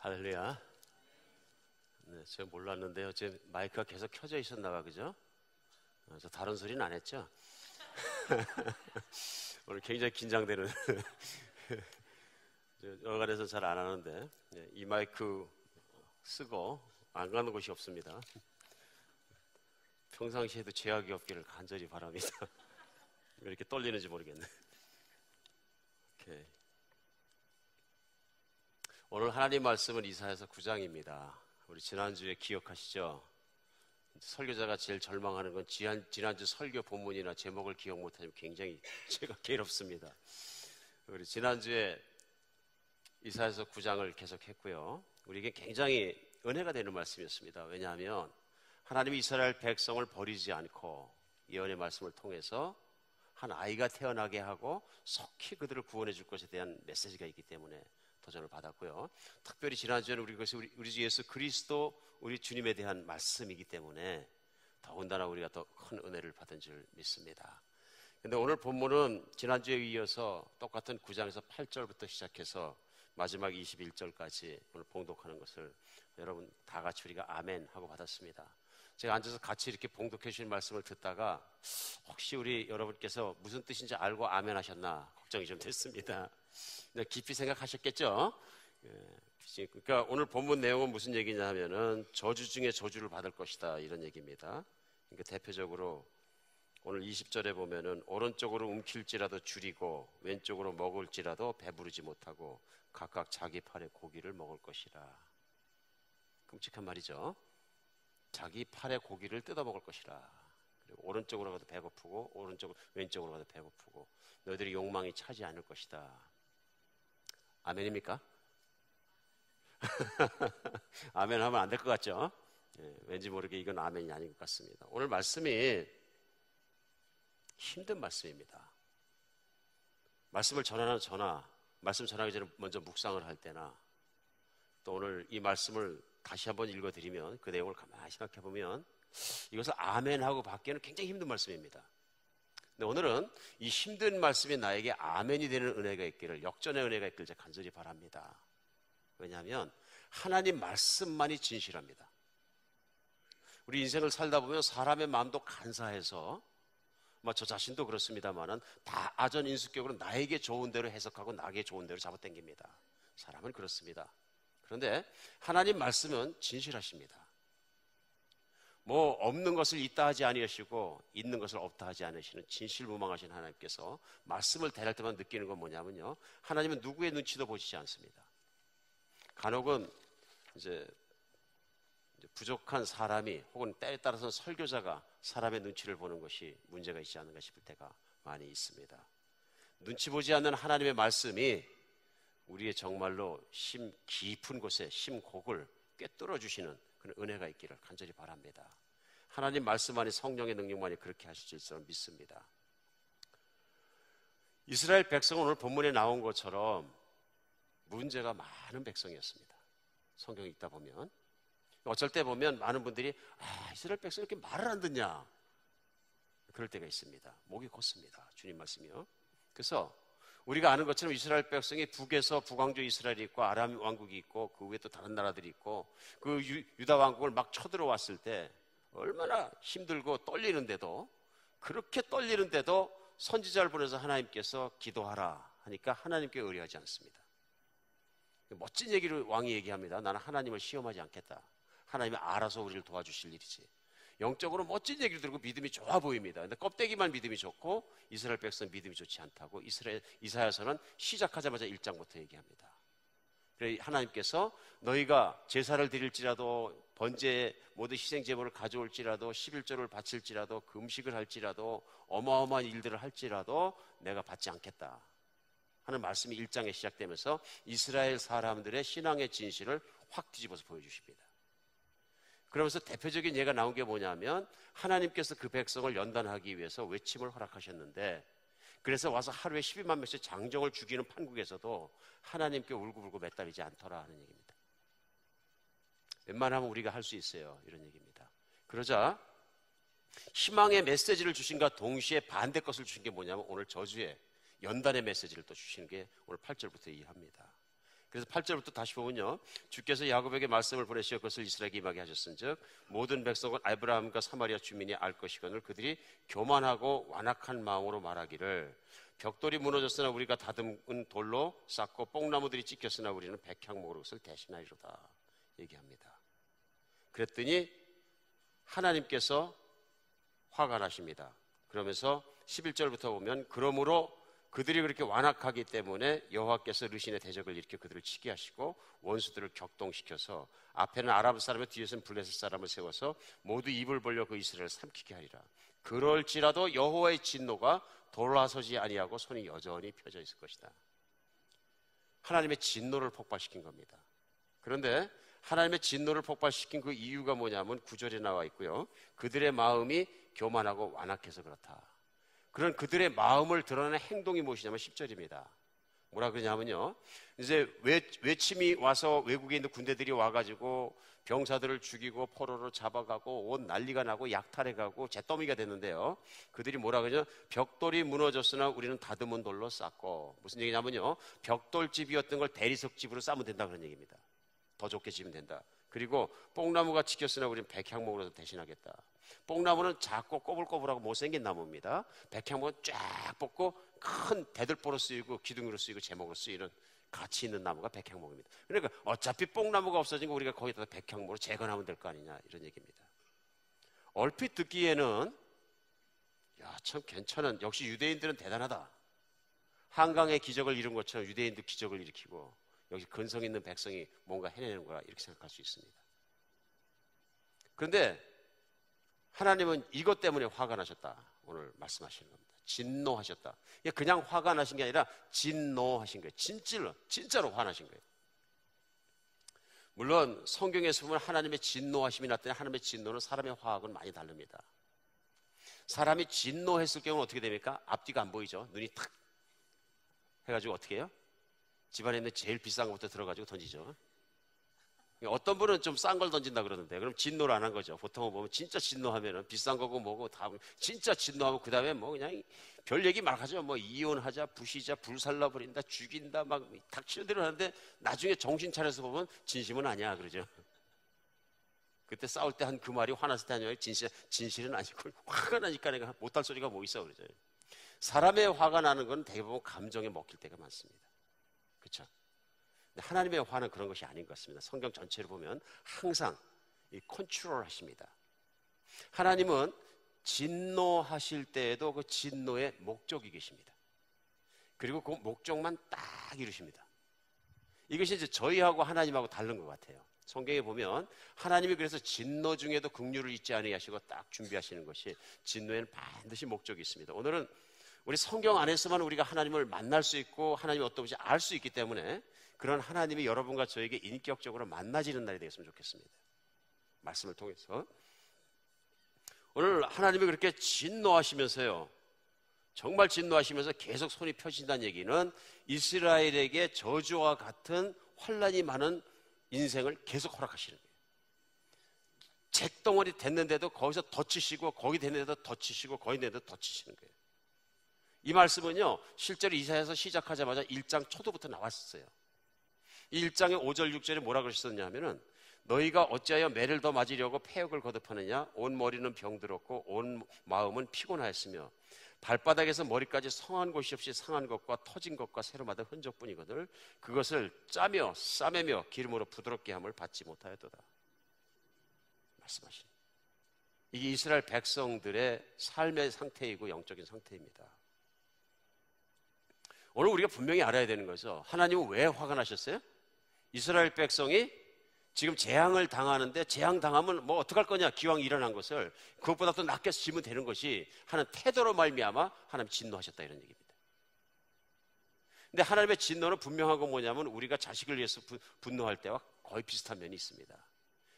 할렐루야. 네, 제가 몰랐는데요. 제 마이크가 계속 켜져 있었나 봐, 그죠? 저 다른 소리는 안 했죠? 오늘 굉장히 긴장되는 여간에서 잘 안 하는데 이 마이크 쓰고 안 가는 곳이 없습니다. 평상시에도 제약이 없기를 간절히 바랍니다. 왜 이렇게 떨리는지 모르겠네. 오케이. 오늘 하나님 말씀은 이사야서 9장입니다. 우리 지난주에 기억하시죠? 설교자가 제일 절망하는 건 지난주 설교 본문이나 제목을 기억 못하면 굉장히 제가 괴롭습니다. 우리 지난주에 이사야서 9장을 계속했고요. 우리에게 굉장히 은혜가 되는 말씀이었습니다. 왜냐하면 하나님이 이스라엘 백성을 버리지 않고 예언의 말씀을 통해서 한 아이가 태어나게 하고 속히 그들을 구원해 줄 것에 대한 메시지가 있기 때문에 도전을 받았고요. 특별히 지난주에는 우리 주 예수 그리스도 우리 주님에 대한 말씀이기 때문에 더군다나 우리가 더 큰 은혜를 받은 줄 믿습니다. 그런데 오늘 본문은 지난주에 이어서 똑같은 9장에서 8절부터 시작해서 마지막 21절까지 오늘 봉독하는 것을 여러분 다 같이 우리가 아멘 하고 받았습니다. 제가 앉아서 같이 이렇게 봉독해 주신 말씀을 듣다가 혹시 우리 여러분께서 무슨 뜻인지 알고 아멘 하셨나 걱정이 좀 됐습니다. 깊이 생각하셨겠죠? 그러니까 오늘 본문 내용은 무슨 얘기냐 하면은 저주 중에 저주를 받을 것이다 이런 얘기입니다. 그러니까 대표적으로 오늘 20절에 보면은 오른쪽으로 움킬지라도 줄이고 왼쪽으로 먹을지라도 배부르지 못하고 각각 자기 팔에 고기를 먹을 것이라. 끔찍한 말이죠. 자기 팔에 고기를 뜯어 먹을 것이라. 그리고 오른쪽으로 가도 배고프고 왼쪽으로 가도 배고프고 너희들이 욕망이 차지 않을 것이다. 아멘입니까? 아멘 하면 안 될 것 같죠? 왠지 모르게 이건 아멘이 아닌 것 같습니다. 오늘 말씀이 힘든 말씀입니다. 말씀을 말씀 전하기 전에 먼저 묵상을 할 때나 또 오늘 이 말씀을 다시 한번 읽어드리면 그 내용을 가만히 생각해 보면 이것을 아멘하고 받기에는 굉장히 힘든 말씀입니다. 근데 오늘은 이 힘든 말씀이 나에게 아멘이 되는 은혜가 있기를, 역전의 은혜가 있기를 제가 간절히 바랍니다. 왜냐하면 하나님 말씀만이 진실합니다. 우리 인생을 살다 보면 사람의 마음도 간사해서 저 자신도 그렇습니다만은 다 아전인수격으로 나에게 좋은 대로 해석하고 나에게 좋은 대로 잡아당깁니다. 사람은 그렇습니다. 그런데 하나님 말씀은 진실하십니다. 없는 것을 있다 하지 아니하시고 있는 것을 없다 하지 않으시는 진실무망하신 하나님께서 말씀을 대할 때만 느끼는 건 뭐냐면요, 하나님은 누구의 눈치도 보시지 않습니다. 간혹은 이제 부족한 사람이 혹은 때에 따라서는 설교자가 사람의 눈치를 보는 것이 문제가 있지 않은가 싶을 때가 많이 있습니다. 눈치 보지 않는 하나님의 말씀이 우리의 정말로 심 깊은 곳에 심곡을 꿰뚫어 주시는 그런 은혜가 있기를 간절히 바랍니다. 하나님 말씀만이, 성령의 능력만이 그렇게 하실 수 있을 줄 믿습니다. 이스라엘 백성은 오늘 본문에 나온 것처럼 문제가 많은 백성이었습니다. 성경 읽다 보면 어쩔 때 보면 많은 분들이 이스라엘 백성이 이렇게 말을 안 듣냐 그럴 때가 있습니다. 목이 곧습니다. 주님 말씀이요. 그래서 우리가 아는 것처럼 이스라엘 백성이 북에서 북왕조 이스라엘이 있고 아람 왕국이 있고 그 위에 또 다른 나라들이 있고 그 유다 왕국을 막 쳐들어왔을 때 얼마나 힘들고 떨리는데도, 그렇게 떨리는데도 선지자를 보내서 하나님께서 기도하라 하니까 하나님께 의뢰하지 않습니다. 멋진 얘기를 왕이 얘기합니다. 나는 하나님을 시험하지 않겠다. 하나님이 알아서 우리를 도와주실 일이지. 영적으로 멋진 얘기를 들고 믿음이 좋아 보입니다. 근데 껍데기만 믿음이 좋고 이스라엘 백성 믿음이 좋지 않다고 이사야서는 시작하자마자 1장부터 얘기합니다. 그래서 하나님께서 너희가 제사를 드릴지라도 번제 모두 희생 제물을 가져올지라도 11조를 바칠지라도 금식을 할지라도 어마어마한 일들을 할지라도 내가 받지 않겠다 하는 말씀이 1장에 시작되면서 이스라엘 사람들의 신앙의 진실을 확 뒤집어서 보여주십니다. 그러면서 대표적인 예가 나온 게 뭐냐면 하나님께서 그 백성을 연단하기 위해서 외침을 허락하셨는데, 그래서 와서 하루에 12만 명씩 장정을 죽이는 판국에서도 하나님께 울고불고 매달리지 않더라 하는 얘기입니다. 웬만하면 우리가 할 수 있어요, 이런 얘기입니다. 그러자 희망의 메시지를 주신과 동시에 반대 것을 주신 게 뭐냐면 오늘 저주의 연단의 메시지를 또 주시는 게 오늘 8절부터 이해합니다. 그래서 8절부터 다시 보면요, 주께서 야곱에게 말씀을 보내시어 그것을 이스라엘에게 임하게 하셨은즉 모든 백성은 아브라함과 사마리아 주민이 알 것이거늘 그들이 교만하고 완악한 마음으로 말하기를 벽돌이 무너졌으나 우리가 다듬은 돌로 쌓고 뽕나무들이 찢겼으나 우리는 백향목으로 그것을 대신하리로다 얘기합니다. 그랬더니 하나님께서 화가 나십니다. 그러면서 11절부터 보면 그러므로 그들이 그렇게 완악하기 때문에 여호와께서 르신의 대적을 일으켜 그들을 치게 하시고 원수들을 격동시켜서 앞에는 아람 사람의 뒤에서는 블레셋 사람을 세워서 모두 입을 벌려 그 이스라엘을 삼키게 하리라. 그럴지라도 여호와의 진노가 돌아서지 아니하고 손이 여전히 펴져 있을 것이다. 하나님의 진노를 폭발시킨 겁니다. 그런데 하나님의 진노를 폭발시킨 그 이유가 뭐냐면 9절에 나와 있고요, 그들의 마음이 교만하고 완악해서 그렇다. 그런 그들의 마음을 드러내는 행동이 무엇이냐면 10절입니다. 뭐라 그러냐면요, 이제 외침이 와서 외국에 있는 군대들이 와가지고 병사들을 죽이고 포로로 잡아가고 온 난리가 나고 약탈해가고 잿더미가 됐는데요, 그들이 뭐라 그러냐, 벽돌이 무너졌으나 우리는 다듬은 돌로 쌓고, 무슨 얘기냐면요, 벽돌집이었던 걸 대리석집으로 쌓으면 된다 그런 얘기입니다. 더 좋게 지으면 된다. 그리고 뽕나무가 지켰으나 우리는 백향목으로 대신하겠다. 뽕나무는 작고 꼬불꼬불하고 못생긴 나무입니다. 백향목은 쫙 뻗고 큰 대들보로 쓰이고 기둥으로 쓰이고 제목으로 쓰이는 가치 있는 나무가 백향목입니다. 그러니까 어차피 뽕나무가 없어진 거 우리가 거기다 백향목으로 재건하면 될 거 아니냐 이런 얘기입니다. 얼핏 듣기에는 야, 참 괜찮은, 역시 유대인들은 대단하다. 한강의 기적을 이룬 것처럼 유대인도 기적을 일으키고 역시 근성 있는 백성이 뭔가 해내는 거라 이렇게 생각할 수 있습니다. 그런데 하나님은 이것 때문에 화가 나셨다 오늘 말씀하시는 겁니다. 진노하셨다. 그냥 화가 나신 게 아니라 진노하신 거예요. 진짜로 화나신 거예요. 물론 성경에서 보면 하나님의 진노하심이 났더니 하나님의 진노는 사람의 화하고는 많이 다릅니다. 사람이 진노했을 경우는 어떻게 됩니까? 앞뒤가 안 보이죠. 눈이 탁 해가지고 어떻게 해요? 집안에 있는 제일 비싼 것부터 들어가지고 던지죠. 어떤 분은 좀 싼 걸 던진다 그러는데 그럼 진노를 안 한 거죠. 보통은 보면 진짜 진노하면은 비싼 거고 뭐고 다 진짜 진노하면 그 다음에 뭐 그냥 별 얘기 막 하죠. 뭐 이혼하자, 부시자, 불살라 버린다, 죽인다, 막 닥치는 대로 하는데 나중에 정신 차려서 보면 진심은 아니야 그러죠. 그때 싸울 때 한 그 말이 화났을 때 아니에요. 진실은 아니고 화가 나니까 내가 못할 소리가 뭐 있어 그러죠. 사람의 화가 나는 건 대부분 감정에 먹힐 때가 많습니다. 그렇죠? 하나님의 화는 그런 것이 아닌 것 같습니다. 성경 전체를 보면 항상 이 컨트롤 하십니다. 하나님은 진노하실 때에도 그 진노의 목적이 계십니다. 그리고 그 목적만 딱 이루십니다. 이것이 이제 저희하고 하나님하고 다른 것 같아요. 성경에 보면 하나님이 그래서 진노 중에도 긍휼을 잊지 아니하시고 딱 준비하시는 것이, 진노에는 반드시 목적이 있습니다. 오늘은 우리 성경 안에서만 우리가 하나님을 만날 수 있고 하나님이 어떤 분인지 알 수 있기 때문에 그런 하나님이 여러분과 저에게 인격적으로 만나지는 날이 되었으면 좋겠습니다. 말씀을 통해서. 오늘 하나님이 그렇게 진노하시면서요, 정말 진노하시면서 계속 손이 펴진다는 얘기는 이스라엘에게 저주와 같은 환난이 많은 인생을 계속 허락하시는 거예요. 잿덩어리 됐는데도 거기서 더 치시고 거기 됐는데도 더 치시고 거기 됐는데도 더 치시는 거예요. 이 말씀은요, 실제로 이사야서 시작하자마자 1장 초도부터 나왔었어요. 이 1장의 5절 6절에 뭐라 그러셨냐 하면은 너희가 어찌하여 매를 더 맞으려고 폐역을 거듭하느냐, 온 머리는 병들었고 온 마음은 피곤하였으며 발바닥에서 머리까지 성한 곳이 없이 상한 것과 터진 것과 새로 만든 흔적뿐이거늘 그것을 짜며 싸매며 기름으로 부드럽게 함을 받지 못하였도다 말씀하시니, 이게 이스라엘 백성들의 삶의 상태이고 영적인 상태입니다. 오늘 우리가 분명히 알아야 되는 거죠. 하나님은 왜 화가 나셨어요? 이스라엘 백성이 지금 재앙을 당하는데 재앙 당하면 뭐 어떡할 거냐, 기왕 일어난 것을 그것보다 더 낫게 지면 되는 것이 하는 태도로 말미암아 하나님 진노하셨다 이런 얘기입니다. 근데 하나님의 진노는 분명한 건 뭐냐면 우리가 자식을 위해서 분노할 때와 거의 비슷한 면이 있습니다.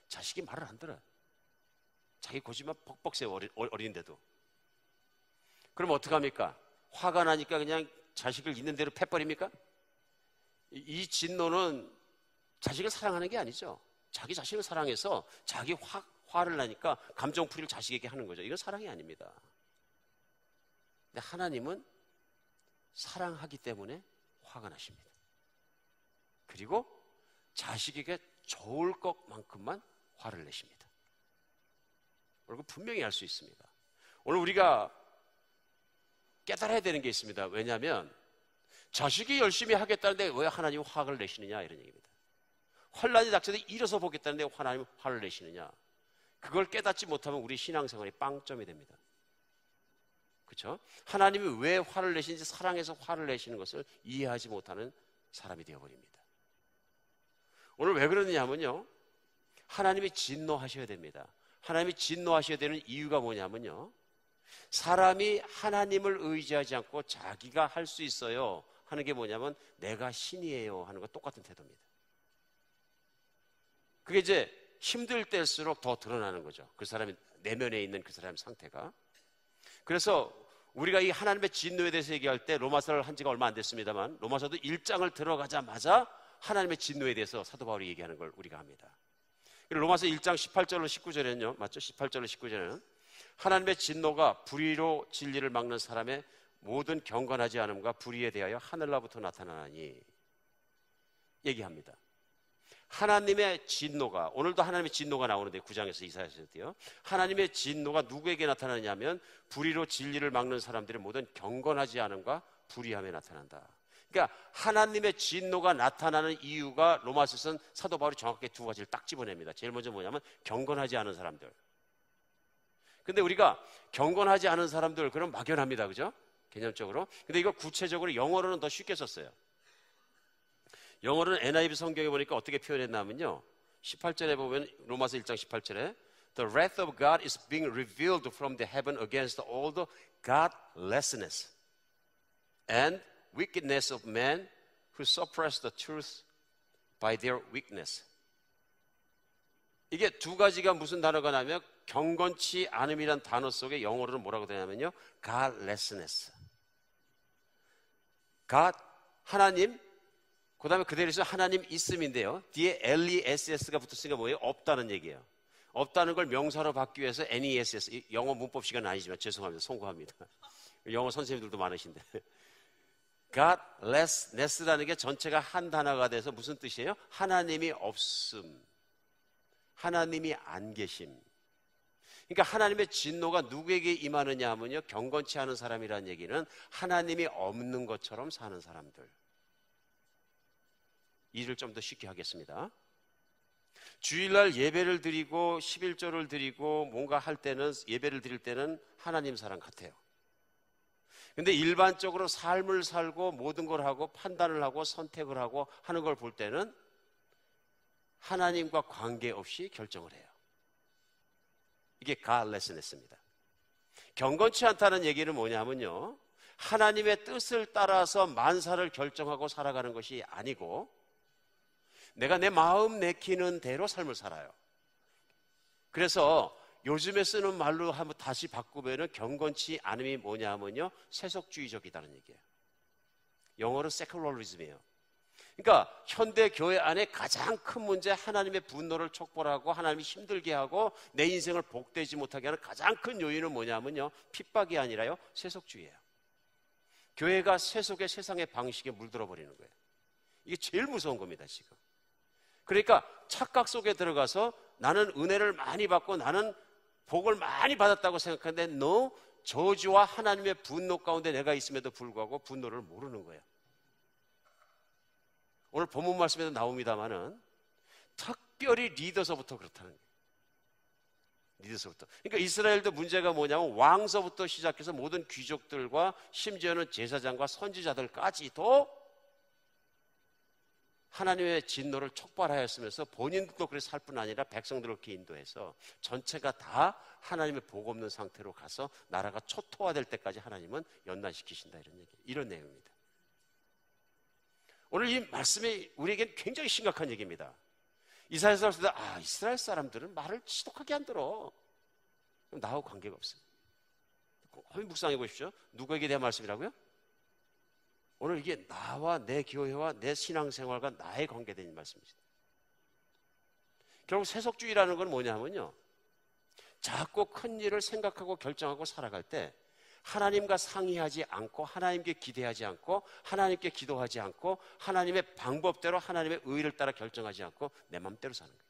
자식이 말을 안 들어요. 자기 고집만 벅벅 세워, 어린데도. 그럼 어떡합니까? 화가 나니까 그냥 자식을 있는 대로 패버립니까? 이 진노는 자식을 사랑하는 게 아니죠. 자기 자신을 사랑해서 자기 화를 나니까 감정풀이를 자식에게 하는 거죠. 이건 사랑이 아닙니다. 근데 하나님은 사랑하기 때문에 화가 나십니다. 그리고 자식에게 좋을 것만큼만 화를 내십니다. 오늘 분명히 알 수 있습니다. 오늘 우리가 깨달아야 되는 게 있습니다. 왜냐하면 자식이 열심히 하겠다는데 왜 하나님 화를 내시느냐 이런 얘기입니다. 환난이 닥쳐도 일어서 보겠다는데 하나님 화를 내시느냐. 그걸 깨닫지 못하면 우리 신앙생활이 빵점이 됩니다. 그렇죠? 하나님이 왜 화를 내시는지, 사랑해서 화를 내시는 것을 이해하지 못하는 사람이 되어버립니다. 오늘 왜 그러느냐면요, 하나님이 진노하셔야 됩니다. 하나님이 진노하셔야 되는 이유가 뭐냐면요, 사람이 하나님을 의지하지 않고 자기가 할 수 있어요 하는 게 뭐냐면 내가 신이에요 하는 것 똑같은 태도입니다. 그게 이제 힘들 때일수록 더 드러나는 거죠. 그 사람이 내면에 있는 그 사람의 상태가. 그래서 우리가 이 하나님의 진노에 대해서 얘기할 때 로마서를 한 지가 얼마 안 됐습니다만 로마서도 1장을 들어가자마자 하나님의 진노에 대해서 사도 바울이 얘기하는 걸 우리가 합니다. 로마서 1장 18절로 19절에는요, 맞죠? 18절로 19절에는 하나님의 진노가 불의로 진리를 막는 사람의 모든 경건하지 않음과 불의에 대하여 하늘로부터 나타나니 얘기합니다. 하나님의 진노가, 오늘도 하나님의 진노가 나오는데 9장에서 이사야서 때요, 하나님의 진노가 누구에게 나타나냐면 불의로 진리를 막는 사람들의 모든 경건하지 않음과 불의함에 나타난다. 그러니까 하나님의 진노가 나타나는 이유가 로마서는 사도 바울이 정확하게 두 가지를 딱 집어냅니다. 제일 먼저 뭐냐면 경건하지 않은 사람들. 근데 우리가 경건하지 않은 사람들, 그럼 막연합니다. 그죠? 개념적으로. 근데 이거 구체적으로 영어로는 더 쉽게 썼어요. 영어로는 NIV 성경에 보니까 어떻게 표현했냐면요, 18절에 보면 로마서 1장 18절에 The wrath of God is being revealed from the heaven against all the godlessness and wickedness of men who suppress the truth by their weakness. 이게 두 가지가 무슨 단어가 나면 경건치 않음이란 단어 속에 영어로는 뭐라고 되냐면요, godlessness. God, 하나님, 그 다음에 그대로 해서 하나님 있음인데요, 뒤에 less가 붙었으니까 뭐예요? 없다는 얘기예요. 없다는 걸 명사로 받기 위해서 ness, 영어 문법 시간은 아니지만 죄송합니다. 송구합니다. 영어 선생님들도 많으신데. godlessness라는 게 전체가 한 단어가 돼서 무슨 뜻이에요? 하나님이 없음, 하나님이 안 계심. 그러니까 하나님의 진노가 누구에게 임하느냐 하면요, 경건치 않은 사람이라는 얘기는 하나님이 없는 것처럼 사는 사람들. 일을 좀 더 쉽게 하겠습니다. 주일날 예배를 드리고 11조를 드리고 뭔가 할 때는, 예배를 드릴 때는 하나님 사람 같아요. 근데 일반적으로 삶을 살고 모든 걸 하고 판단을 하고 선택을 하고 하는 걸 볼 때는 하나님과 관계없이 결정을 해요. 이게 godlessness입니다. 경건치 않다는 얘기는 뭐냐면요, 하나님의 뜻을 따라서 만사를 결정하고 살아가는 것이 아니고 내가 내 마음 내키는 대로 삶을 살아요. 그래서 요즘에 쓰는 말로 한번 다시 바꾸면 경건치 않음이 뭐냐면요, 세속주의적이다는 얘기예요. 영어로 secularism이에요. 그러니까 현대 교회 안에 가장 큰 문제, 하나님의 분노를 촉발하고 하나님이 힘들게 하고 내 인생을 복되지 못하게 하는 가장 큰 요인은 뭐냐면요, 핍박이 아니라요, 세속주의예요. 교회가 세속의 세상의 방식에 물들어 버리는 거예요. 이게 제일 무서운 겁니다, 지금. 그러니까 착각 속에 들어가서 나는 은혜를 많이 받고 나는 복을 많이 받았다고 생각하는데 너 저주와 하나님의 분노 가운데 내가 있음에도 불구하고 분노를 모르는 거예요. 오늘 본문 말씀에도 나옵니다만은 특별히 리더서부터 그렇다는 거예요. 리더서부터. 그러니까 이스라엘도 문제가 뭐냐면 왕서부터 시작해서 모든 귀족들과 심지어는 제사장과 선지자들까지도 하나님의 진노를 촉발하였으면서 본인들도 그래서 살 뿐 아니라 백성들을 그렇게 인도해서 전체가 다 하나님의 복 없는 상태로 가서 나라가 초토화될 때까지 하나님은 연단시키신다, 이런 내용입니다. 오늘 이 말씀이 우리에겐 굉장히 심각한 얘기입니다. 이사야서 때 이스라엘 사람들은 말을 지독하게 안 들어. 그럼 나하고 관계가 없어요. 한번 묵상해 보십시오. 누구에게 대한 말씀이라고요? 오늘 이게 나와 내 교회와 내 신앙생활과 나의 관계된 말씀입니다. 결국 세속주의라는 건 뭐냐면요, 작고 큰 일을 생각하고 결정하고 살아갈 때 하나님과 상의하지 않고 하나님께 기대하지 않고 하나님께 기도하지 않고 하나님의 방법대로 하나님의 의를 따라 결정하지 않고 내 맘대로 사는 거예요.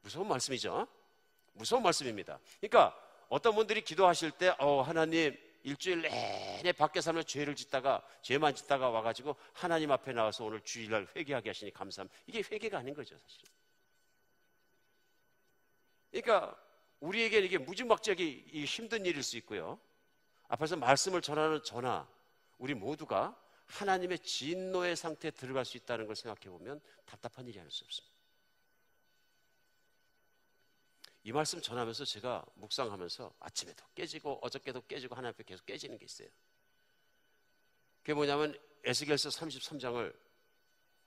무서운 말씀이죠. 무서운 말씀입니다. 그러니까 어떤 분들이 기도하실 때 하나님 일주일 내내 밖에 살면 죄를 짓다가 죄만 짓다가 와가지고 하나님 앞에 나와서 오늘 주일날 회개하게 하시니 감사합니다. 이게 회개가 아닌 거죠, 사실은. 그러니까 우리에게는 이게 무지막지하게 힘든 일일 수 있고요. 앞에서 말씀을 전하는 저나 우리 모두가 하나님의 진노의 상태에 들어갈 수 있다는 걸 생각해 보면 답답한 일이 아닐 수 없습니다. 이 말씀 전하면서 제가 묵상하면서 아침에도 깨지고 어저께도 깨지고 하나님 앞에 계속 깨지는 게 있어요. 그게 뭐냐면 에스겔서 33장을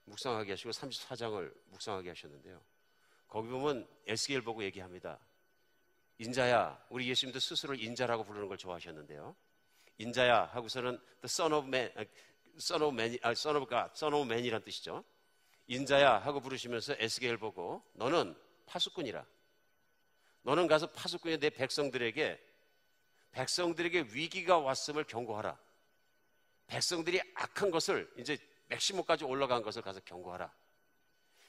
묵상하게 하시고 34장을 묵상하게 하셨는데요. 거기 보면 에스겔 보고 얘기합니다. 인자야, 우리 예수님도 스스로를 인자라고 부르는 걸 좋아하셨는데요. 인자야 하고서는 the son of man, son of God, son of man이란 뜻이죠. 인자야 하고 부르시면서 에스겔 보고 너는 파수꾼이라. 너는 가서 파수꾼이 내 백성들에게 위기가 왔음을 경고하라. 백성들이 악한 것을 이제 맥시모까지 올라간 것을 가서 경고하라.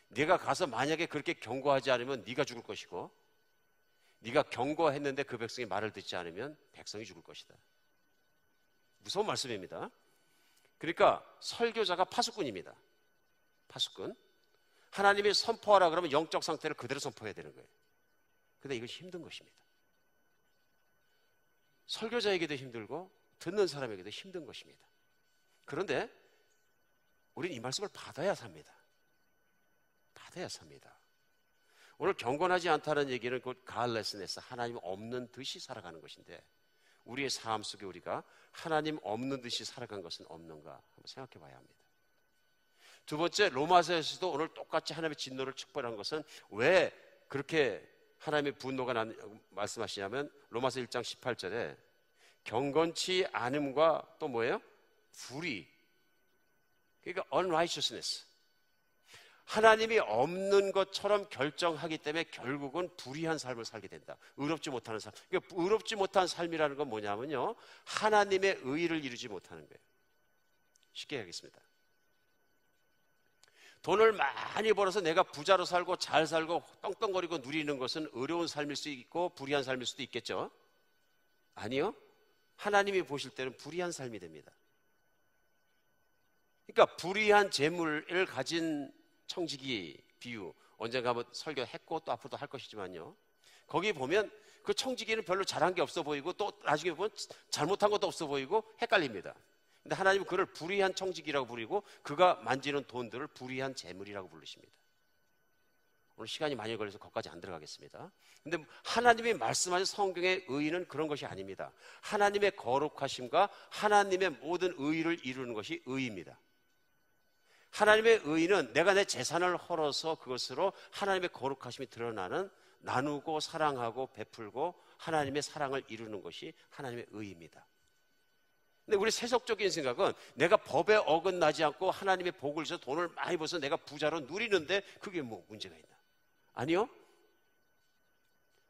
네가 가서 만약에 그렇게 경고하지 않으면 네가 죽을 것이고 네가 경고했는데 그 백성이 말을 듣지 않으면 백성이 죽을 것이다. 무서운 말씀입니다. 그러니까 설교자가 파수꾼입니다. 파수꾼. 하나님이 선포하라 그러면 영적 상태를 그대로 선포해야 되는 거예요. 근데 이건 힘든 것입니다. 설교자에게도 힘들고 듣는 사람에게도 힘든 것입니다. 그런데 우리는 이 말씀을 받아야 삽니다. 받아야 삽니다. 오늘 경건하지 않다는 얘기는 곧 가알레스네스, 하나님 없는 듯이 살아가는 것인데 우리의 삶 속에 우리가 하나님 없는 듯이 살아간 것은 없는가 한번 생각해 봐야 합니다. 두 번째, 로마서에서도 오늘 똑같이 하나님의 진노를 촉발한 것은 왜 그렇게 하나님의 분노가 말씀하시냐면 로마서 1장 18절에 경건치 않음과 또 뭐예요? 불의. 그러니까 unrighteousness. 하나님이 없는 것처럼 결정하기 때문에 결국은 불의한 삶을 살게 된다. 의롭지 못하는 삶. 그러니까 의롭지 못한 삶이라는 건 뭐냐면요, 하나님의 의를 이루지 못하는 거예요. 쉽게 얘기하겠습니다. 돈을 많이 벌어서 내가 부자로 살고 잘 살고 떵떵거리고 누리는 것은 어려운 삶일 수 있고 불의한 삶일 수도 있겠죠. 아니요. 하나님이 보실 때는 불의한 삶이 됩니다. 그러니까 불의한 재물을 가진 청지기 비유, 언젠가 한번 설교했고 또 앞으로도 할 것이지만요, 거기 보면 그 청지기는 별로 잘한 게 없어 보이고 또 나중에 보면 잘못한 것도 없어 보이고 헷갈립니다. 근데 하나님은 그를 불의한 청지기라고 부르고 그가 만지는 돈들을 불의한 재물이라고 부르십니다. 오늘 시간이 많이 걸려서 거기까지 안 들어가겠습니다. 근데 하나님이 말씀하신 성경의 의의는 그런 것이 아닙니다. 하나님의 거룩하심과 하나님의 모든 의의를 이루는 것이 의의입니다. 하나님의 의의는 내가 내 재산을 헐어서 그것으로 하나님의 거룩하심이 드러나는, 나누고 사랑하고 베풀고 하나님의 사랑을 이루는 것이 하나님의 의의입니다. 근데 우리 세속적인 생각은 내가 법에 어긋나지 않고 하나님의 복을 줘서 돈을 많이 벌어서 내가 부자로 누리는데 그게 뭐 문제가 있나? 아니요.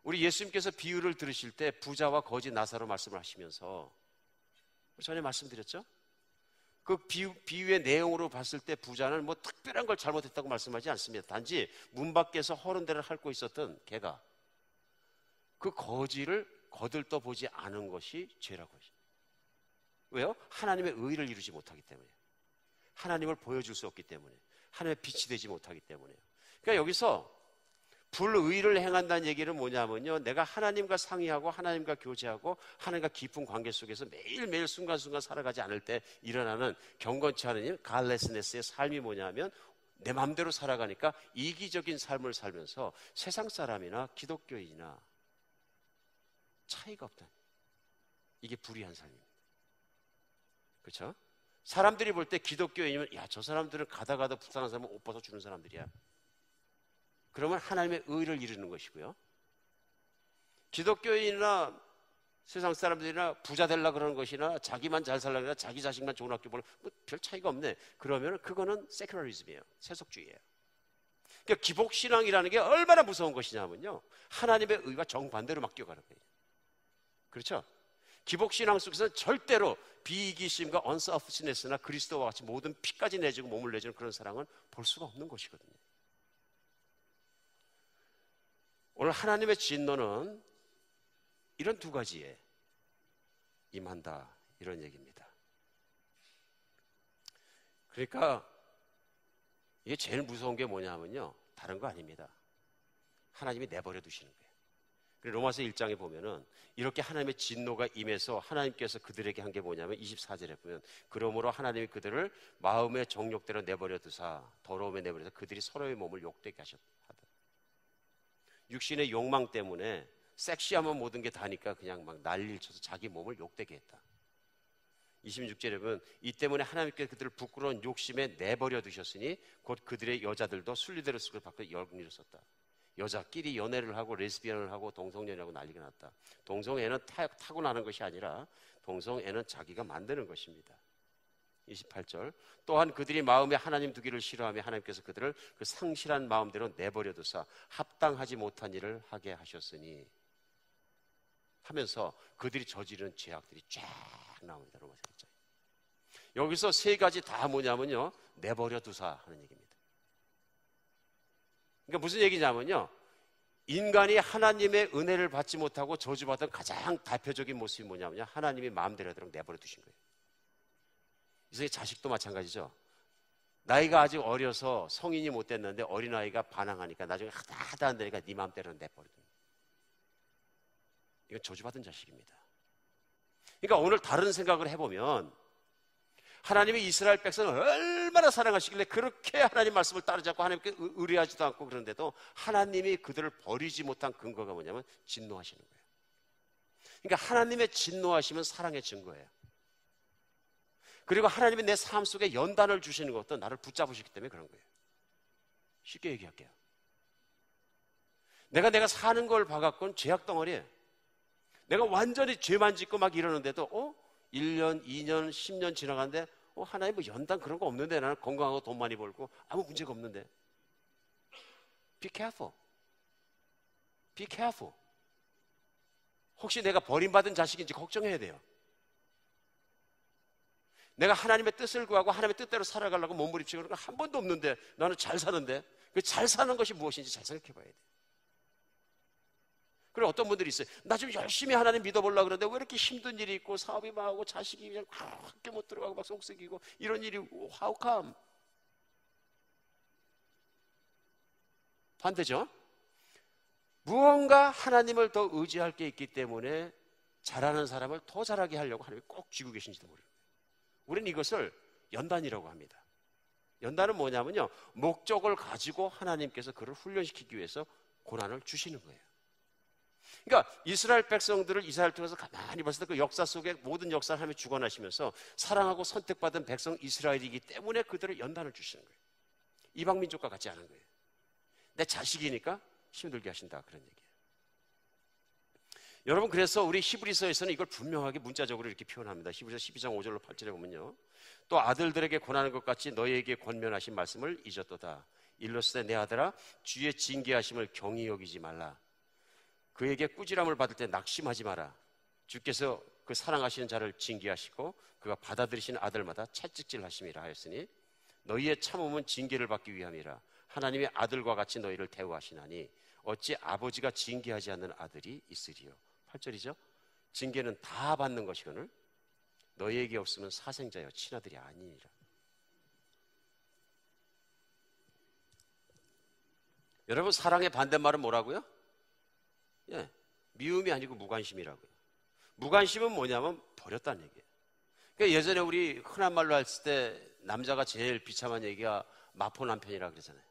우리 예수님께서 비유를 들으실 때 부자와 거지 나사로 말씀을 하시면서 전에 말씀드렸죠? 그 비유의 내용으로 봤을 때 부자는 뭐 특별한 걸 잘못했다고 말씀하지 않습니다. 단지 문 밖에서 허른 데를 핥고 있었던 개가 그 거지를 거들떠 보지 않은 것이 죄라고 하죠. 왜요? 하나님의 의를 이루지 못하기 때문에, 하나님을 보여줄 수 없기 때문에, 하나님의 빛이 되지 못하기 때문에. 그러니까 여기서 불의를 행한다는 얘기는 뭐냐면요, 내가 하나님과 상의하고 하나님과 교제하고 하나님과 깊은 관계 속에서 매일매일 순간순간 살아가지 않을 때 일어나는 경건치 않은 갈레스네스의 삶이 뭐냐면 내 마음대로 살아가니까 이기적인 삶을 살면서 세상 사람이나 기독교인이나 차이가 없다. 이게 불의한 삶입니다. 그렇죠? 사람들이 볼 때 기독교인이면 야, 저 사람들은 가다 불쌍한 사람은 옷 벗어 주는 사람들이야. 그러면 하나님의 의를 이루는 것이고요. 기독교인이나 세상 사람들이나 부자 되려고 그러는 것이나 자기만 잘 살려고 하나 자기 자식만 좋은 학교 보려 별 차이가 없네. 그러면 그거는 세큘러리즘이에요. 세속주의예요. 그러니까 기복신앙이라는 게 얼마나 무서운 것이냐면요, 하나님의 의와 정반대로 맡겨가는 거예요. 그렇죠? 기복신앙 속에서는 절대로 비이기심과 언서프시네스나 그리스도와 같이 모든 피까지 내주고 몸을 내주는 그런 사랑은 볼 수가 없는 것이거든요. 오늘 하나님의 진노는 이런 두 가지에 임한다, 이런 얘기입니다. 그러니까 이게 제일 무서운 게 뭐냐면요, 다른 거 아닙니다. 하나님이 내버려 두시는 거예요. 로마서 1장에 보면은 이렇게 하나님의 진노가 임해서 하나님께서 그들에게 한 게 뭐냐면 24절에 보면 그러므로 하나님이 그들을 마음의 정욕대로 내버려 두사 더러움에 내버려 두사 그들이 서로의 몸을 욕되게 하셨다. 육신의 욕망 때문에 섹시하면 모든 게 다니까 그냥 막 난리를 쳐서 자기 몸을 욕되게 했다. 26절에 보면 이 때문에 하나님께서 그들을 부끄러운 욕심에 내버려 두셨으니 곧 그들의 여자들도 순리대로 쓱을 받고 열국리를 썼다. 여자끼리 연애를 하고 레즈비언을 하고 동성연애하고 난리가 났다. 동성애는 타고나는 것이 아니라 동성애는 자기가 만드는 것입니다. 28절 또한 그들이 마음에 하나님 두기를 싫어하며 하나님께서 그들을 그 상실한 마음대로 내버려 두사 합당하지 못한 일을 하게 하셨으니 하면서 그들이 저지른 죄악들이 쫙 나옵니다. 로마서 1장. 여기서 세 가지 다 뭐냐면요, 내버려 두사 하는 얘기입니다. 그러니까 무슨 얘기냐면요, 인간이 하나님의 은혜를 받지 못하고 저주받은 가장 대표적인 모습이 뭐냐면요, 하나님이 마음대로 하도록 내버려 두신 거예요. 이제 자식도 마찬가지죠. 나이가 아직 어려서 성인이 못 됐는데 어린아이가 반항하니까 나중에 하다 안 되니까 네 마음대로 내버려 둔. 이건 저주받은 자식입니다. 그러니까 오늘 다른 생각을 해보면 하나님이 이스라엘 백성을 얼마나 사랑하시길래 그렇게 하나님 말씀을 따르지 않고 하나님께 의뢰하지도 않고 그런데도 하나님이 그들을 버리지 못한 근거가 뭐냐면 진노하시는 거예요. 그러니까 하나님의 진노하시면 사랑의 증거예요. 그리고 하나님이 내 삶 속에 연단을 주시는 것도 나를 붙잡으시기 때문에 그런 거예요. 쉽게 얘기할게요. 내가 사는 걸 봐갖고는 죄악 덩어리예요. 내가 완전히 죄만 짓고 막 이러는데도 1년, 2년, 10년 지나가는데 하나님 뭐 연단 그런 거 없는데 나는 건강하고 돈 많이 벌고 아무 문제가 없는데. Be careful. Be careful. 혹시 내가 버림받은 자식인지 걱정해야 돼요. 내가 하나님의 뜻을 구하고 하나님의 뜻대로 살아가려고 몸부림치고 그런 거 한 번도 없는데 나는 잘 사는데 그 잘 사는 것이 무엇인지 잘 생각해 봐야 돼요. 그리고 어떤 분들이 있어요. 나 좀 열심히 하나님 믿어보려고 그러는데 왜 이렇게 힘든 일이 있고 사업이 망하고 자식이 그냥 학교 못 들어가고 막 속썩이고 이런 일이 how come? 반대죠. 무언가 하나님을 더 의지할 게 있기 때문에 잘하는 사람을 더 잘하게 하려고 하나님이 꼭 쥐고 계신지도 모르는 거예요. 우리는 이것을 연단이라고 합니다. 연단은 뭐냐면요, 목적을 가지고 하나님께서 그를 훈련시키기 위해서 고난을 주시는 거예요. 그러니까 이스라엘 백성들을 이스라엘 통해서 가만히 봤을 때 그 역사 속에 모든 역사를 하며 주관하시면서 사랑하고 선택받은 백성 이스라엘이기 때문에 그들을 연단을 주시는 거예요. 이방 민족과 같지 않은 거예요. 내 자식이니까 힘들게 하신다, 그런 얘기예요. 여러분, 그래서 우리 히브리서에서는 이걸 분명하게 문자적으로 이렇게 표현합니다. 히브리서 12장 5절로 8절에 보면요, 또 아들들에게 권하는 것 같이 너희에게 권면하신 말씀을 잊었도다. 일러스되 내 아들아, 주의 징계하심을 경히 여기지 말라. 그에게 꾸지람을 받을 때 낙심하지 마라. 주께서 그 사랑하시는 자를 징계하시고 그가 받아들이시는 아들마다 채찍질 하심이라 하였으니 너희의 참음은 징계를 받기 위함이라. 하나님의 아들과 같이 너희를 대우하시나니 어찌 아버지가 징계하지 않는 아들이 있으리요. 8절이죠. 징계는 다 받는 것이거늘 너희에게 없으면 사생자여 친아들이 아니니라. 여러분, 사랑의 반대말은 뭐라고요? 미움이 아니고 무관심이라고요. 무관심은 뭐냐면 버렸다는 얘기예요. 그러니까 예전에 우리 흔한 말로 했을 때 남자가 제일 비참한 얘기가 마포 남편이라고 그러잖아요.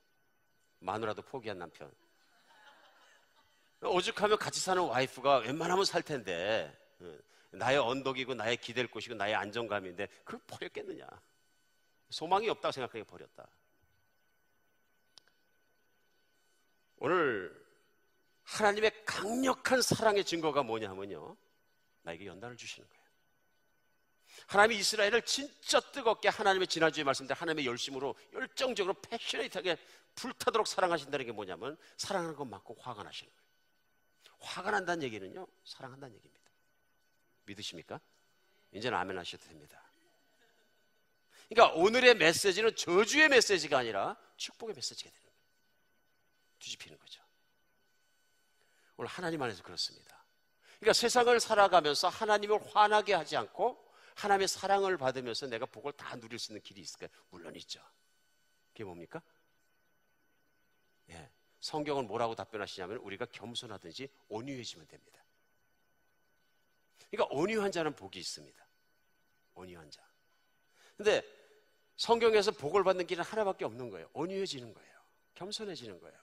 마누라도 포기한 남편. 오죽하면 같이 사는 와이프가 웬만하면 살 텐데 나의 언덕이고 나의 기댈 곳이고 나의 안정감인데 그걸 버렸겠느냐. 소망이 없다고 생각하니까 버렸다. 오늘 하나님의 강력한 사랑의 증거가 뭐냐면요, 나에게 연단을 주시는 거예요. 하나님이 이스라엘을 진짜 뜨겁게 하나님의 지난주에 말씀드린 하나님의 열심으로 열정적으로 패셔네이트하게 불타도록 사랑하신다는 게 뭐냐면 사랑하는 것만큼 화가 나시는 거예요. 화가 난다는 얘기는요, 사랑한다는 얘기입니다. 믿으십니까? 이제는 아멘 하셔도 됩니다. 그러니까 오늘의 메시지는 저주의 메시지가 아니라 축복의 메시지가 되는 거예요. 뒤집히는 거죠. 오늘 하나님 안에서 그렇습니다. 그러니까 세상을 살아가면서 하나님을 화나게 하지 않고 하나님의 사랑을 받으면서 내가 복을 다 누릴 수 있는 길이 있을까요? 물론 있죠. 그게 뭡니까? 예, 성경은 뭐라고 답변하시냐면 우리가 겸손하든지 온유해지면 됩니다. 그러니까 온유한 자는 복이 있습니다. 온유한 자. 근데 성경에서 복을 받는 길은 하나밖에 없는 거예요. 온유해지는 거예요. 겸손해지는 거예요.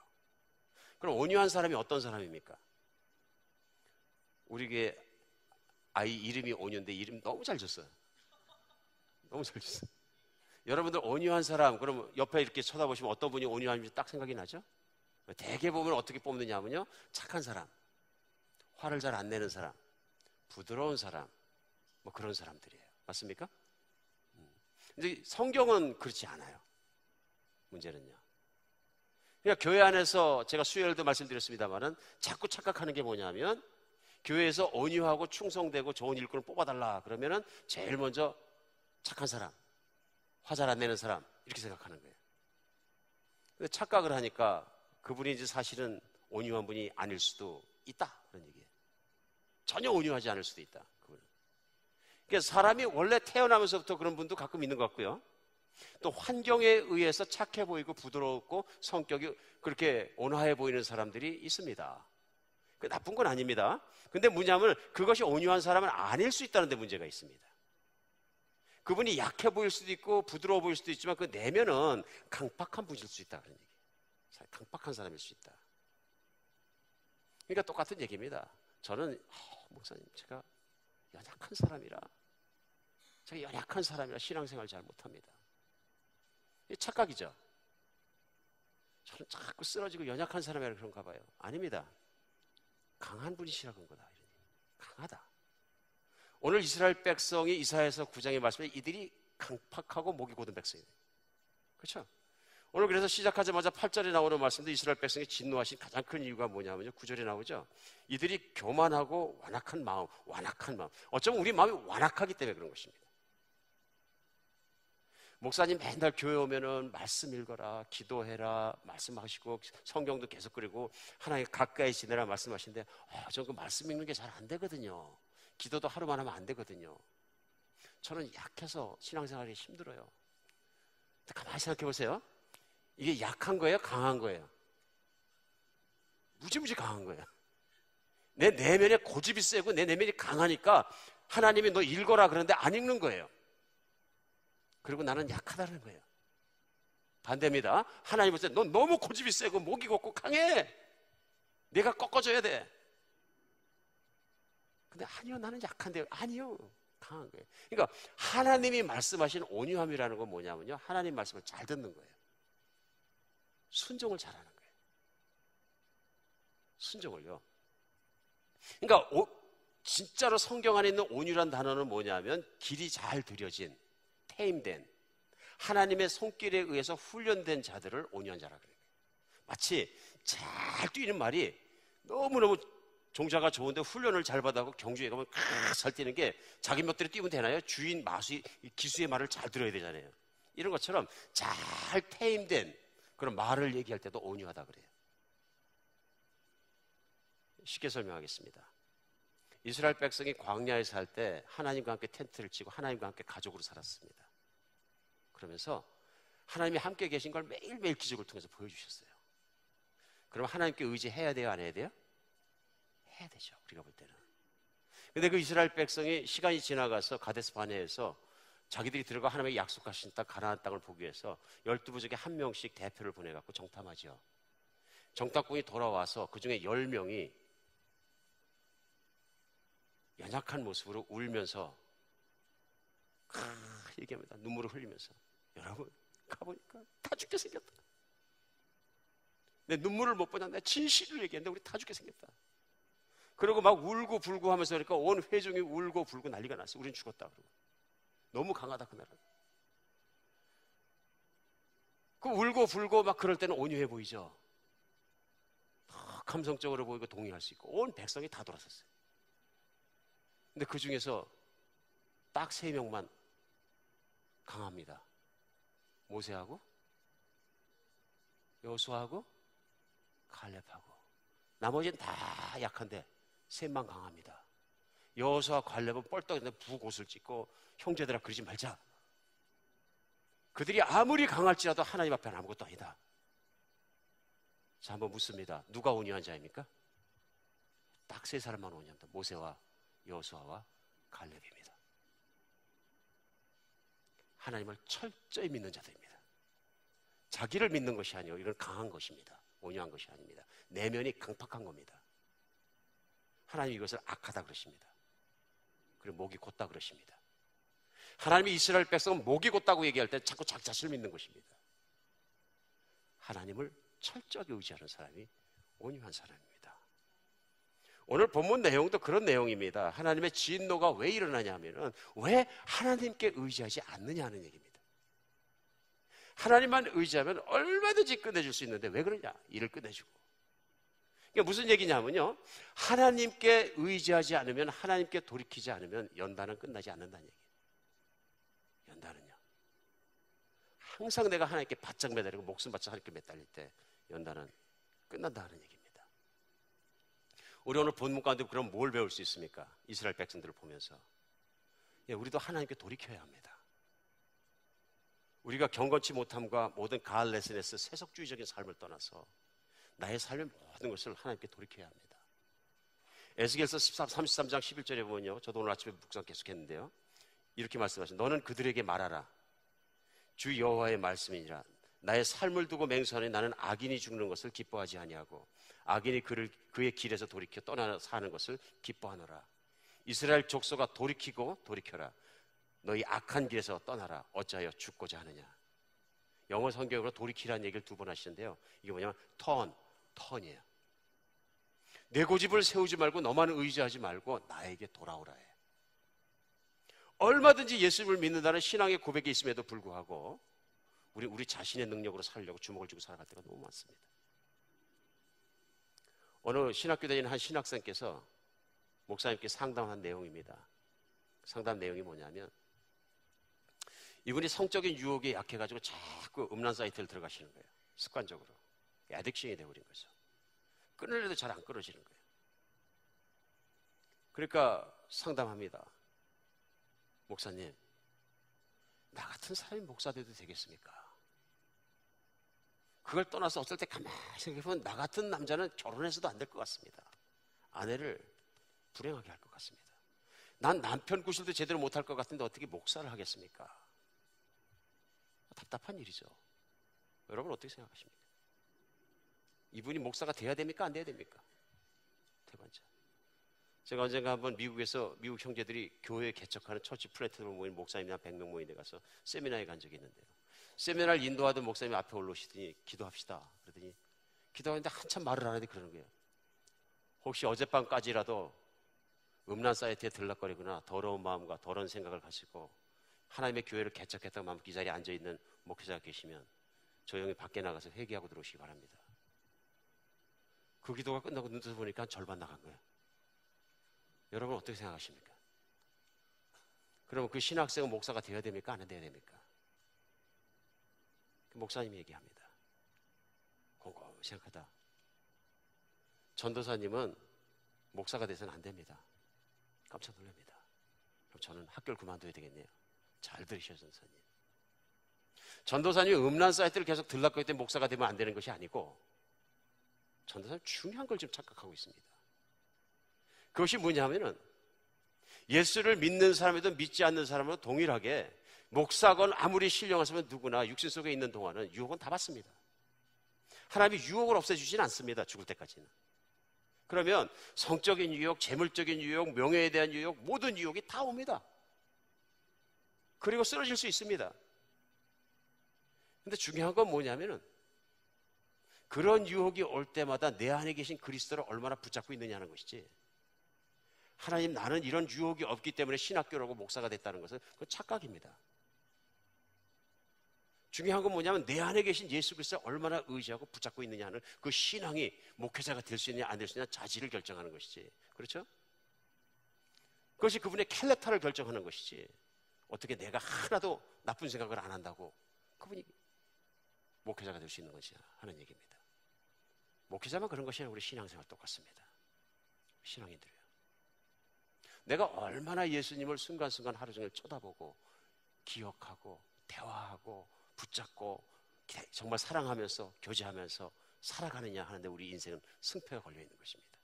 그럼 온유한 사람이 어떤 사람입니까? 우리 교회 아이 이름이 온유인데 이름 너무 잘 줬어요. 너무 잘 줬어요. 여러분들 온유한 사람, 그럼 옆에 이렇게 쳐다보시면 어떤 분이 온유한지 딱 생각이 나죠? 대개 보면 어떻게 뽑느냐면요, 착한 사람, 화를 잘 안 내는 사람, 부드러운 사람, 뭐 그런 사람들이에요. 맞습니까? 근데 성경은 그렇지 않아요. 문제는요. 그러니까 교회 안에서 제가 수요일도 말씀드렸습니다만은 자꾸 착각하는 게 뭐냐면 교회에서 온유하고 충성되고 좋은 일꾼을 뽑아달라 그러면은 제일 먼저 착한 사람, 화 잘 안 내는 사람 이렇게 생각하는 거예요. 근데 착각을 하니까 그분이 이제 사실은 온유한 분이 아닐 수도 있다 그런 얘기예요. 전혀 온유하지 않을 수도 있다. 그분은. 그러니까 사람이 원래 태어나면서부터 그런 분도 가끔 있는 것 같고요. 또 환경에 의해서 착해 보이고 부드럽고 성격이 그렇게 온화해 보이는 사람들이 있습니다. 그 나쁜 건 아닙니다. 근데 뭐냐면 그것이 온유한 사람은 아닐 수 있다는 데 문제가 있습니다. 그분이 약해 보일 수도 있고 부드러워 보일 수도 있지만 그 내면은 강팍한 분일 수 있다 그런 얘기. 강팍한 사람일 수 있다. 그러니까 똑같은 얘기입니다. 저는 목사님 제가 연약한 사람이라 신앙생활 잘 못합니다. 이게 착각이죠. 저는 자꾸 쓰러지고 연약한 사람이라 그런가 봐요. 아닙니다. 강한 분이시라 그런 거다. 강하다. 오늘 이스라엘 백성이 이사야서 9장의 말씀에 이들이 강팍하고 목이 곧은 백성이에요. 그렇죠? 오늘 그래서 시작하자마자 8절에 나오는 말씀도 이스라엘 백성이 진노하신 가장 큰 이유가 뭐냐면요. 9절에 나오죠. 이들이 교만하고 완악한 마음. 어쩌면 우리 마음이 완악하기 때문에 그런 것입니다. 목사님 맨날 교회 오면은 말씀 읽어라, 기도해라, 말씀하시고 성경도 계속 그리고 하나님 가까이 지내라 말씀하시는데 저는 그 말씀 읽는 게 잘 안 되거든요. 기도도 하루만 하면 안 되거든요. 저는 약해서 신앙생활이 힘들어요. 가만히 생각해 보세요. 이게 약한 거예요? 강한 거예요? 무지무지 강한 거예요. 내 내면에 고집이 세고 내 내면이 강하니까 하나님이 너 읽어라 그러는데 안 읽는 거예요. 그리고 나는 약하다는 거예요. 반대입니다. 하나님 볼 때 넌 너무 고집이 세고 목이 곱고 강해. 내가 꺾어줘야 돼. 근데 아니요, 나는 약한데요. 아니요, 강한 거예요. 그러니까 하나님이 말씀하신 온유함이라는 건 뭐냐면요, 하나님 말씀을 잘 듣는 거예요. 순종을 잘하는 거예요. 순종을요. 그러니까 진짜로 성경 안에 있는 온유란 단어는 뭐냐면 길이 잘 들여진, 테임된, 하나님의 손길에 의해서 훈련된 자들을 온유한 자라 그래요. 마치 잘 뛰는 말이 너무너무 종자가 좋은데 훈련을 잘 받아고 경주에 가면 잘 뛰는 게 자기 멋대로 뛰면 되나요? 주인 기수의 말을 잘 들어야 되잖아요. 이런 것처럼 잘 테임된 그런 말을 얘기할 때도 온유하다 그래요. 쉽게 설명하겠습니다. 이스라엘 백성이 광야에 살 때 하나님과 함께 텐트를 치고 하나님과 함께 가족으로 살았습니다. 그러면서 하나님이 함께 계신 걸 매일매일 기적을 통해서 보여주셨어요. 그럼 하나님께 의지해야 돼요? 안 해야 돼요? 해야 되죠. 우리가 볼 때는. 근데 그 이스라엘 백성이 시간이 지나가서 가데스 바네에서 자기들이 들어가 하나님의 약속하신 땅 가나안 땅을 보기 위해서 12부족에 한 명씩 대표를 보내갖고 정탐하죠. 정탐꾼이 돌아와서 그 중에 10명이 연약한 모습으로 울면서 얘기합니다. 눈물을 흘리면서 여러분 가보니까 다 죽게 생겼다. 내 눈물을 못 보냐. 내 진실을 얘기했는데 우리 다 죽게 생겼다. 그리고 막 울고 불고 하면서 그러니까 온 회중이 울고 불고 난리가 났어요. 우린 죽었다. 그러고. 너무 강하다 그 나라. 그 울고 불고 막 그럴 때는 온유해 보이죠. 감성적으로 보이고 동의할 수 있고 온 백성이 다 돌아섰어요. 근데 그 중에서 딱 3명만 강합니다. 모세하고 여호수아하고 갈렙하고. 나머지는 다 약한데 셋만 강합니다. 여호수아 갈렙은 뻘떡 부옷을 찢고 형제들아 그러지 말자. 그들이 아무리 강할지라도 하나님 앞에는 아무것도 아니다. 자, 한번 묻습니다. 누가 온유한 자입니까? 딱 3사람만 온유합니다. 모세와 여호수아와 갈렙입니다. 하나님을 철저히 믿는 자들입니다. 자기를 믿는 것이 아니요, 이건 강한 것입니다. 온유한 것이 아닙니다. 내면이 강팍한 겁니다. 하나님이 이것을 악하다 그러십니다. 그리고 목이 곧다 그러십니다. 하나님이 이스라엘 백성은 목이 곧다고 얘기할 때 자꾸 자기 자신을 믿는 것입니다. 하나님을 철저하게 의지하는 사람이 온유한 사람입니다. 오늘 본문 내용도 그런 내용입니다. 하나님의 진노가 왜 일어나냐 하면은 왜 하나님께 의지하지 않느냐 하는 얘기입니다. 하나님만 의지하면 얼마든지 끝내줄 수 있는데 왜 그러냐? 일을 끝내주고. 그러니까 무슨 얘기냐면요, 하나님께 의지하지 않으면, 하나님께 돌이키지 않으면 연단은 끝나지 않는다는 얘기예요. 연단은요, 항상 내가 하나님께 바짝 매달리고 목숨 바짝 하나님께 매달릴 때 연단은 끝난다는 얘기입니다. 우리 오늘 본문 가운데 그럼 뭘 배울 수 있습니까? 이스라엘 백성들을 보면서 우리도 하나님께 돌이켜야 합니다. 우리가 경건치 못함과 모든 가을 레슨에서 세속주의적인 삶을 떠나서 나의 삶의 모든 것을 하나님께 돌이켜야 합니다. 에스겔서 33장 11절에 보면요, 저도 오늘 아침에 묵상 계속했는데요, 이렇게 말씀하십니다. 너는 그들에게 말하라. 주 여호와의 말씀이니라. 나의 삶을 두고 맹세하니 나는 악인이 죽는 것을 기뻐하지 아니하고 악인이 그의 길에서 돌이켜 떠나 사는 것을 기뻐하노라. 이스라엘 족속아 돌이키고 돌이켜라. 너희 악한 길에서 떠나라. 어찌하여 죽고자 하느냐. 영어 성경으로 돌이키라는 얘기를 2번 하시는데요, 이게 뭐냐면 턴이에요. 내 고집을 세우지 말고 너만 의지하지 말고 나에게 돌아오라 해. 얼마든지 예수님을 믿는다는 신앙의 고백이 있음에도 불구하고 우리 자신의 능력으로 살려고 주먹을 쥐고 살아갈 때가 너무 많습니다. 어느 신학교 다니는 한 신학생께서 목사님께 상담한 내용입니다. 상담 내용이 뭐냐면, 이분이 성적인 유혹에 약해가지고 자꾸 음란 사이트를 들어가시는 거예요. 습관적으로. 애딕션이 되어버린 거죠. 끊으려도 잘 안 끊어지는 거예요. 그러니까 상담합니다. 목사님, 나 같은 사람이 목사 돼도 되겠습니까? 그걸 떠나서 어떨 때 가만히 생각해보면 나 같은 남자는 결혼해서도 안 될 것 같습니다. 아내를 불행하게 할 것 같습니다. 난 남편 구실도 제대로 못할 것 같은데 어떻게 목사를 하겠습니까? 답답한 일이죠. 여러분 어떻게 생각하십니까? 이분이 목사가 돼야 됩니까? 안 돼야 됩니까? 대반자. 제가 언젠가 한번 미국에서 미국 형제들이 교회 개척하는 처치 플랜트로 모인 목사님이 한 100명 모인 데 가서 세미나에 간 적이 있는데요, 세미나를 인도하던 목사님이 앞에 올라오시더니 기도합시다 그러더니 기도하는데 한참 말을 안 하는데 그러는 거예요. 혹시 어젯밤까지라도 음란 사이트에 들락거리거나 더러운 마음과 더러운 생각을 가지고 하나님의 교회를 개척했다고 마음 이 자리에 앉아있는 목회자가 계시면 조용히 밖에 나가서 회개하고 들어오시기 바랍니다. 그 기도가 끝나고 눈 떠서 보니까 한 절반 나간 거예요. 여러분 어떻게 생각하십니까? 그러면 그 신학생은 목사가 되어야 됩니까? 안 돼야 됩니까? 그 목사님이 얘기합니다. 곰곰이 생각하다. 전도사님은 목사가 돼서는 안 됩니다. 깜짝 놀랍니다. 그럼 저는 학교를 그만둬야 되겠네요. 잘 들으셔요, 전도사님. 전도사님이 음란 사이트를 계속 들락거릴 때 목사가 되면 안 되는 것이 아니고, 전도사님 중요한 걸 지금 착각하고 있습니다. 그것이 뭐냐면은 예수를 믿는 사람이든 믿지 않는 사람은 동일하게 목사건 아무리 신령하시면 누구나 육신 속에 있는 동안은 유혹은 다 받습니다. 하나님이 유혹을 없애주지는 않습니다. 죽을 때까지는. 그러면 성적인 유혹, 재물적인 유혹, 명예에 대한 유혹, 모든 유혹이 다 옵니다. 그리고 쓰러질 수 있습니다. 근데 중요한 건 뭐냐면은 그런 유혹이 올 때마다 내 안에 계신 그리스도를 얼마나 붙잡고 있느냐는 것이지, 하나님 나는 이런 유혹이 없기 때문에 신학교라고 목사가 됐다는 것은 그건 착각입니다. 중요한 건 뭐냐면 내 안에 계신 예수 그리스도를 얼마나 의지하고 붙잡고 있느냐는 그 신앙이 목회자가 될 수 있느냐 안 될 수 있느냐 자질을 결정하는 것이지. 그렇죠? 그것이 그분의 캘렉터를 결정하는 것이지, 어떻게 내가 하나도 나쁜 생각을 안 한다고 그분이 목회자가 될 수 있는 것이냐 하는 얘기입니다. 목회자만 그런 것이 아니라 우리 신앙생활 똑같습니다. 신앙인들이요. 내가 얼마나 예수님을 순간순간 하루 종일 쳐다보고 기억하고 대화하고 붙잡고 정말 사랑하면서 교제하면서 살아가느냐 하는데 우리 인생은 승패가 걸려 있는 것입니다.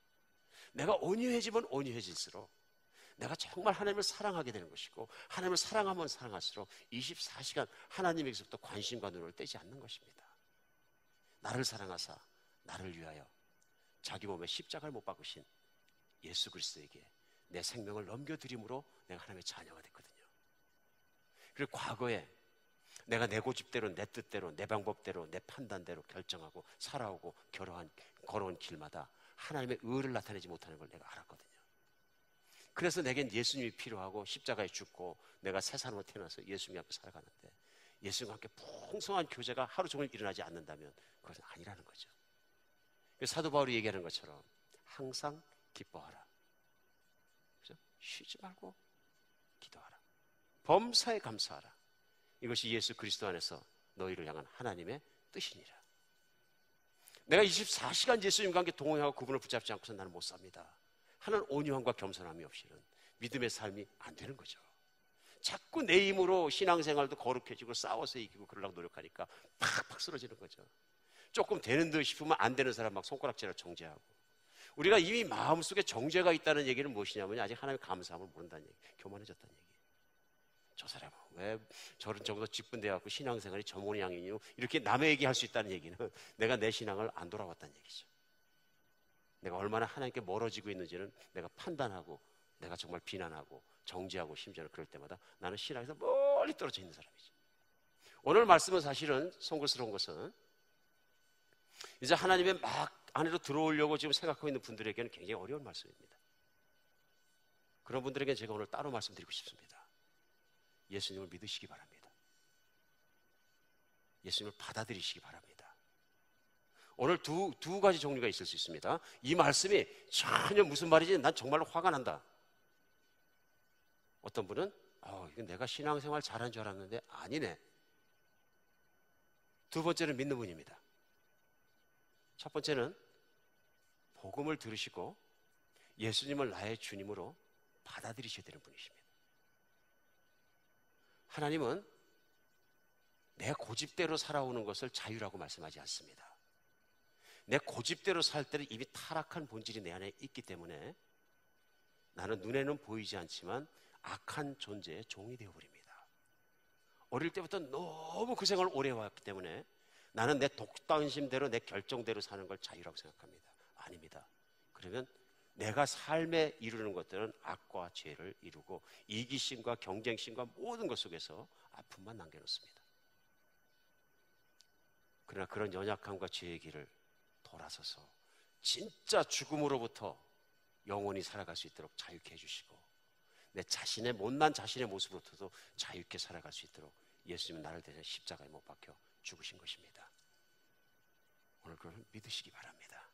내가 온유해지면 온유해질수록 내가 정말 하나님을 사랑하게 되는 것이고, 하나님을 사랑하면 사랑할수록 24시간 하나님에게서부터 관심과 눈을 떼지 않는 것입니다. 나를 사랑하사 나를 위하여 자기 몸에 십자가를 못 박으신 예수 그리스도에게 내 생명을 넘겨드림으로 내가 하나님의 자녀가 됐거든요. 그리고 과거에 내가 내 고집대로, 내 뜻대로, 내 방법대로, 내 판단대로 결정하고 살아오고 걸어온 길마다 하나님의 의를 나타내지 못하는 걸 내가 알았거든요. 그래서 내겐 예수님이 필요하고 십자가에 죽고 내가 새 사람으로 태어나서 예수님 앞에 살아가는데, 예수님과 함께 풍성한 교제가 하루 종일 일어나지 않는다면 그것은 아니라는 거죠. 사도 바울이 얘기하는 것처럼 항상 기뻐하라. 그렇죠? 쉬지 말고 기도하라. 범사에 감사하라. 이것이 예수 그리스도 안에서 너희를 향한 하나님의 뜻이니라. 내가 24시간 예수님과 함께 동행하고 그분을 붙잡지 않고서 나는 못 삽니다 하는 온유함과 겸손함이 없이는 믿음의 삶이 안 되는 거죠. 자꾸 내 힘으로 신앙생활도 거룩해지고 싸워서 이기고 그러려고 노력하니까 팍팍 쓰러지는 거죠. 조금 되는 듯 싶으면 안 되는 사람 막 손가락질을 정죄하고. 우리가 이미 마음속에 정죄가 있다는 얘기는 무엇이냐면 아직 하나님의 감사함을 모른다는 얘기, 교만해졌다는 얘기. 저 사람은 왜 저런 정도 직분돼갖고 신앙생활이 저 모양이뇨, 이렇게 남의 얘기할 수 있다는 얘기는 내가 내 신앙을 안 돌아봤다는 얘기죠. 내가 얼마나 하나님께 멀어지고 있는지는 내가 판단하고, 내가 정말 비난하고 정죄하고, 심지어는 그럴 때마다 나는 신앙에서 멀리 떨어져 있는 사람이지. 오늘 말씀은 사실은 송구스러운 것은 이제 하나님의 막 안으로 들어오려고 지금 생각하고 있는 분들에게는 굉장히 어려운 말씀입니다. 그런 분들에게는 제가 오늘 따로 말씀드리고 싶습니다. 예수님을 믿으시기 바랍니다. 예수님을 받아들이시기 바랍니다. 오늘 두 가지 종류가 있을 수 있습니다. 이 말씀이 전혀 무슨 말이지, 난 정말로 화가 난다. 어떤 분은 이건 내가 신앙생활 잘한 줄 알았는데 아니네. 두 번째는 믿는 분입니다. 첫 번째는 복음을 들으시고 예수님을 나의 주님으로 받아들이셔야 되는 분이십니다. 하나님은 내 고집대로 살아오는 것을 자유라고 말씀하지 않습니다. 내 고집대로 살 때는 이미 타락한 본질이 내 안에 있기 때문에 나는 눈에는 보이지 않지만 악한 존재의 종이 되어버립니다. 어릴 때부터 너무 그 생활을 오래 해왔기 때문에 나는 내 독단심대로, 내 결정대로 사는 걸 자유라고 생각합니다. 아닙니다. 그러면 내가 삶에 이루는 것들은 악과 죄를 이루고 이기심과 경쟁심과 모든 것 속에서 아픔만 남겨놓습니다. 그러나 그런 연약함과 죄의 길을 돌아서서 진짜 죽음으로부터 영원히 살아갈 수 있도록 자유케 해주시고, 내 자신의 못난 자신의 모습으로부터도 자유케 살아갈 수 있도록 예수님은 나를 대신 십자가에 못 박혀 죽으신 것입니다. 오늘 그걸 믿으시기 바랍니다.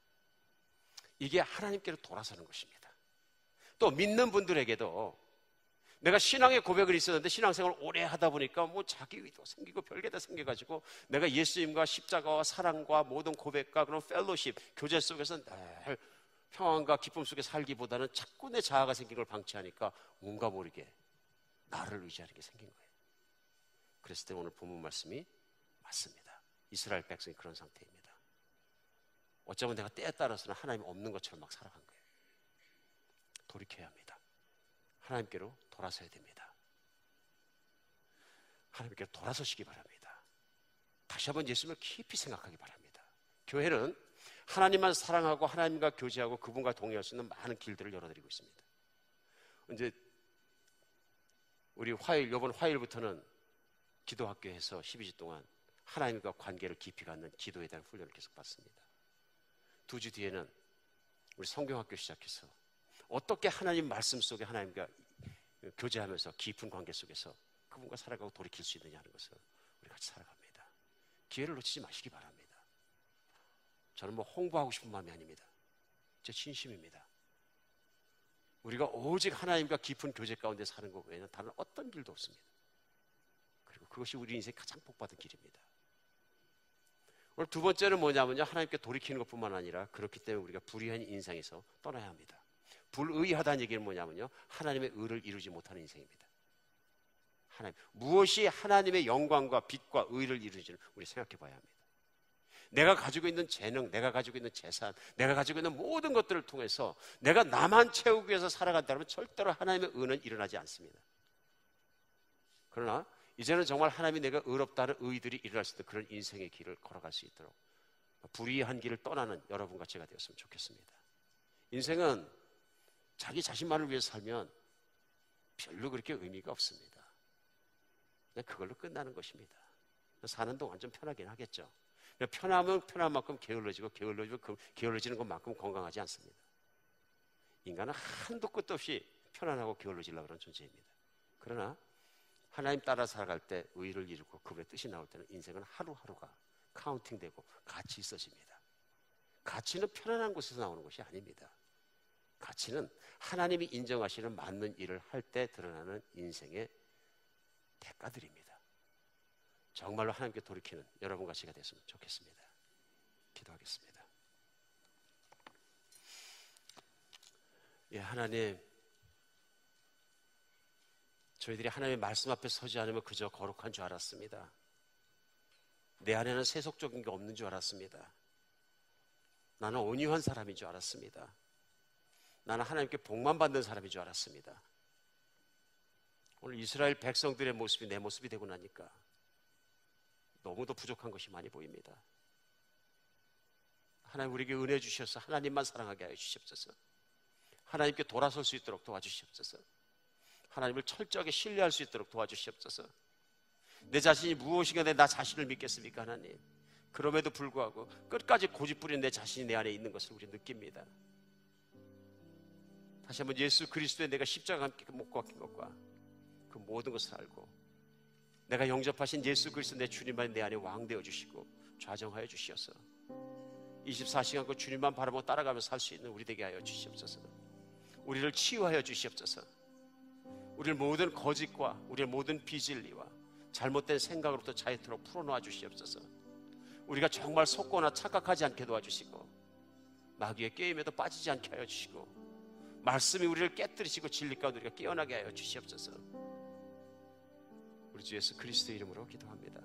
이게 하나님께로 돌아서는 것입니다. 또 믿는 분들에게도 내가 신앙의 고백을 있었는데 신앙생활을 오래 하다 보니까 뭐 자기 의도 생기고 별게 다 생겨가지고 내가 예수님과 십자가와 사랑과 모든 고백과 그런 펠로십, 교제 속에서 늘 평안과 기쁨 속에 살기보다는 자꾸 내 자아가 생긴 걸 방치하니까 뭔가 모르게 나를 의지하는 게 생긴 거예요. 그랬을 때 오늘 본문 말씀이 맞습니다. 이스라엘 백성이 그런 상태입니다. 어쩌면 내가 때에 따라서는 하나님 없는 것처럼 막 살아간 거예요. 돌이켜야 합니다. 하나님께로 돌아서야 됩니다. 하나님께로 돌아서시기 바랍니다. 다시 한번 예수님을 깊이 생각하기 바랍니다. 교회는 하나님만 사랑하고 하나님과 교제하고 그분과 동행할 수 있는 많은 길들을 열어드리고 있습니다. 이제 우리 이번 화요일부터는 기도학교에서 12주 동안 하나님과 관계를 깊이 갖는 기도에 대한 훈련을 계속 받습니다. 2주 뒤에는 우리 성경학교 시작해서 어떻게 하나님 말씀 속에 하나님과 교제하면서 깊은 관계 속에서 그분과 살아가고 돌이킬 수 있느냐 하는 것을 우리 같이 살아갑니다. 기회를 놓치지 마시기 바랍니다. 저는 뭐 홍보하고 싶은 마음이 아닙니다. 제 진심입니다. 우리가 오직 하나님과 깊은 교제 가운데 사는 것 외에는 다른 어떤 길도 없습니다. 그리고 그것이 우리 인생 가장 복받은 길입니다. 오늘 두 번째는 뭐냐면요, 하나님께 돌이키는 것뿐만 아니라 그렇기 때문에 우리가 불의한 인생에서 떠나야 합니다. 불의하다는 얘기는 뭐냐면요, 하나님의 의를 이루지 못하는 인생입니다. 무엇이 하나님의 영광과 빛과 의를 이루는지를 우리 생각해 봐야 합니다. 내가 가지고 있는 재능, 내가 가지고 있는 재산, 내가 가지고 있는 모든 것들을 통해서 내가 나만 채우기 위해서 살아간다면 절대로 하나님의 의는 일어나지 않습니다. 그러나 이제는 정말 하나님이 내가 의롭다는 의들이 일어날 수 있는 그런 인생의 길을 걸어갈 수 있도록 불의한 길을 떠나는 여러분과 제가 되었으면 좋겠습니다. 인생은 자기 자신만을 위해서 살면 별로 그렇게 의미가 없습니다. 그냥 그걸로 끝나는 것입니다. 사는 동안 좀 편하긴 하겠죠. 편하면 편한 만큼 게을러지고 게을러지는 것만큼 건강하지 않습니다. 인간은 한도 끝도 없이 편안하고 게을러지려고 하는 존재입니다. 그러나 하나님 따라 살아갈 때 의를 이루고 그분의 뜻이 나올 때는 인생은 하루하루가 카운팅되고 가치 있어집니다. 가치는 편안한 곳에서 나오는 것이 아닙니다. 가치는 하나님이 인정하시는 맞는 일을 할 때 드러나는 인생의 대가들입니다. 정말로 하나님께 돌이키는 여러분과 제가 됐으면 좋겠습니다. 기도하겠습니다. 예, 하나님, 저희들이 하나님의 말씀 앞에 서지 않으면 그저 거룩한 줄 알았습니다. 내 안에는 세속적인 게 없는 줄 알았습니다. 나는 온유한 사람인 줄 알았습니다. 나는 하나님께 복만 받는 사람인 줄 알았습니다. 오늘 이스라엘 백성들의 모습이 내 모습이 되고 나니까 너무도 부족한 것이 많이 보입니다. 하나님, 우리에게 은혜 주셔서 하나님만 사랑하게 하여 주시옵소서. 하나님께 돌아설 수 있도록 도와주시옵소서. 하나님을 철저하게 신뢰할 수 있도록 도와주시옵소서. 내 자신이 무엇인가 내 나 자신을 믿겠습니까, 하나님? 그럼에도 불구하고 끝까지 고집부리는 내 자신이 내 안에 있는 것을 우리 느낍니다. 다시 한번 예수 그리스도의 내가 십자가와 함께 못 박힌 것과 그 모든 것을 알고 내가 영접하신 예수 그리스도 내 주님만 내 안에 왕되어 주시고 좌정하여 주시어서 24시간 그 주님만 바라보고 따라가며 살 수 있는 우리 되게 하여 주시옵소서. 우리를 치유하여 주시옵소서. 우리를 모든 거짓과 우리의 모든 비진리와 잘못된 생각으로부터 자유토록 풀어놓아 주시옵소서. 우리가 정말 속거나 착각하지 않게 도와주시고 마귀의 게임에도 빠지지 않게 하여 주시고 말씀이 우리를 깨뜨리시고 진리 가운데 우리가 깨어나게 하여 주시옵소서. 우리 주 예수 그리스도의 이름으로 기도합니다.